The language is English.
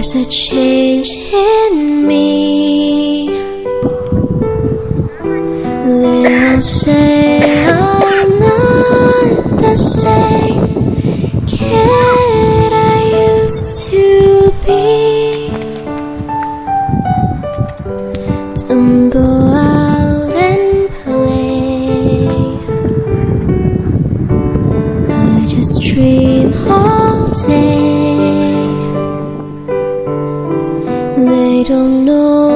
There's a change in me. They all say I'm not the same kid I used to be. Don't go out and play. I just dream all day. They don't know